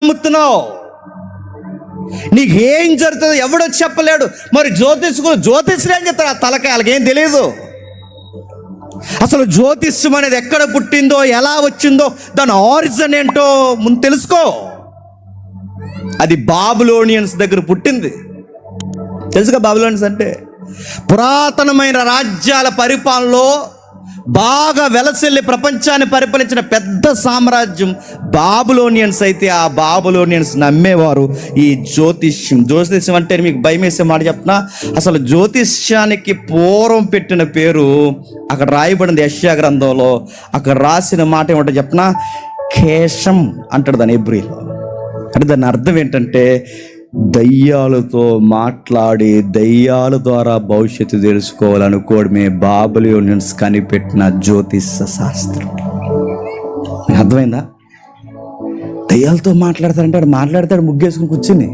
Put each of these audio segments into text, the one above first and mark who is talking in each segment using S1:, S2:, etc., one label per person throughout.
S1: నమ్ముతున్నావు? నీకేం జరుగుతుందో ఎవడో చెప్పలేడు. మరి జ్యోతిష్యులు ఏం చెప్తారు? ఆ తలకాయ వాళ్ళకేం తెలియదు. అసలు జ్యోతిష్యం అనేది ఎక్కడ పుట్టిందో, ఎలా వచ్చిందో, దాని ఆరిజిన్ ఏంటో ముందు తెలుసుకో. అది బాబిలోనియన్స్ దగ్గర పుట్టింది. తెలుసుగా బాబిలోనియన్స్ అంటే? పురాతనమైన రాజ్యాల పరిపాలనలో బాగా వెలసిల్లి ప్రపంచాన్ని పరిపాలించిన పెద్ద సామ్రాజ్యం బాబిలోనియన్స్. అయితే ఆ బాబిలోనియన్స్ నమ్మేవారు ఈ జ్యోతిష్యం అంటే మీకు భయం వేసే మాట చెప్తున్నా. అసలు జ్యోతిష్యానికి పూర్వం పెట్టిన పేరు అక్కడ రాయబడింది యెషయా గ్రంథంలో. అక్కడ రాసిన మాట ఏమంటే చెప్పనా, కేశం అంటాడు దాని హెబ్రీలో. అంటే దాని అర్థం ఏంటంటే దయ్యాలతో మాట్లాడి దయ్యాల ద్వారా భవిష్యత్తు తెలుసుకోవాలనుకోవడమే బాబిలోనియన్స్ కనిపెట్టిన జ్యోతిష శాస్త్రం. అర్థమైందా? దయ్యాలతో మాట్లాడతారంటే ఆడు మాట్లాడతాడు ముగ్గేసుకుని కూర్చుని.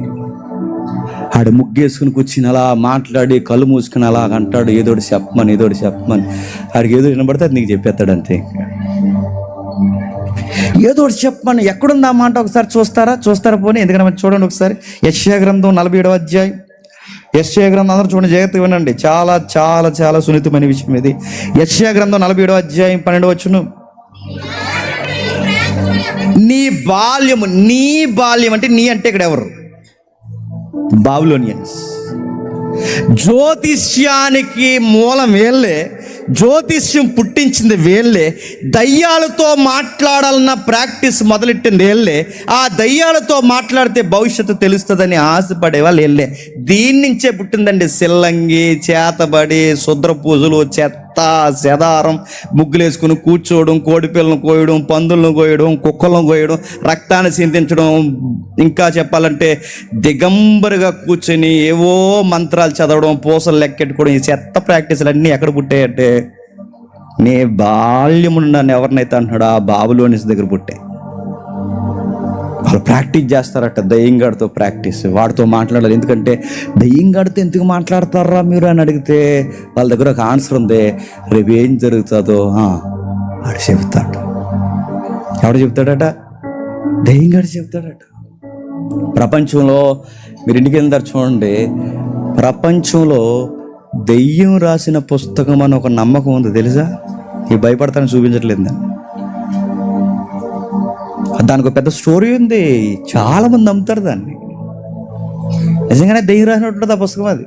S1: ఆడు ముగ్గేసుకుని కూర్చుని అలా మాట్లాడి కళ్ళు మూసుకుని అలా అంటాడు, ఏదోటి చెప్పమని ఆడికి ఏదో వినబడితే అది నీకు చెప్పేస్తాడు అంతే. ఏదో ఒకటి చెప్పమని. ఎక్కడుంది ఆ మాట ఒకసారి చూస్తారా పోనీ? ఎందుకంటే చూడండి ఒకసారి యెషయా గ్రంథం 47వ అధ్యాయం. యెషయా గ్రంథం అందరూ చూడండి, జాగ్రత్తగా వినండి. చాలా చాలా చాలా సున్నితమైన విషయం ఇది. యెషయా గ్రంథం 47వ అధ్యాయం 12వ వచనం. నీ బాల్యం అంటే నీ అంటే ఇక్కడ ఎవరు? బాబిలోనియన్స్. జ్యోతిష్యానికి మూలం వీళ్ళే, జ్యోతిష్యం పుట్టించింది వీళ్ళే, దయ్యాలతో మాట్లాడాలన్న ప్రాక్టీస్ మొదలెట్టింది వీళ్ళే, ఆ దయ్యాలతో మాట్లాడితే భవిష్యత్తు తెలుస్తుందని ఆశపడే వాళ్ళు వీళ్ళే. దీని నుంచే పుట్టిందండి సిల్లంగి, చేతబడి, శుద్ర పూజలు, చెత్త చెదారం, ముగ్గులు వేసుకుని కూర్చోవడం, కోడిపిల్లను కోయడం, పందులను కోయడం, కుక్కలను కోయడం, రక్తాన్ని చింతించడం, ఇంకా చెప్పాలంటే దిగంబరిగా కూర్చొని ఏవో మంత్రాలు చదవడం, పూసలు లెక్కెట్టుకోవడం. ఈ చెత్త ప్రాక్టీసులు అన్నీ ఎక్కడ పుట్టాయంటే నీ బాల్యమును నన్ను ఎవరినైతే అంటున్నాడు ఆ బాబిలోనియన్స్ దగ్గర పుట్టాయి. వాళ్ళు ప్రాక్టీస్ చేస్తారట, దయ్యంగాడితో ప్రాక్టీస్. వాడితో మాట్లాడాలి. ఎందుకంటే దయ్యంగాడితో ఎందుకు మాట్లాడతారా మీరు అని అడిగితే వాళ్ళ దగ్గర ఒక ఆన్సర్ ఉంది. రేపు ఏం జరుగుతుందో వాడు చెప్తాడు. ఎవడు చెప్తాడట? దయ్యంగాడు చెప్తాడట. ప్రపంచంలో మీరు ఇంటికి వెళ్తారు చూడండి, ప్రపంచంలో దెయ్యం రాసిన పుస్తకం అని ఒక నమ్మకం ఉంది తెలుసా? ఈ భయపడతానని చూపించట్లేదు దాన్ని. దానికి ఒక పెద్ద స్టోరీ ఉంది, చాలా మంది నమ్ముతారు దాన్ని. నిజంగానే దెయ్యం రాసినట్టు ఉంటుంది ఆ పుస్తకం. అది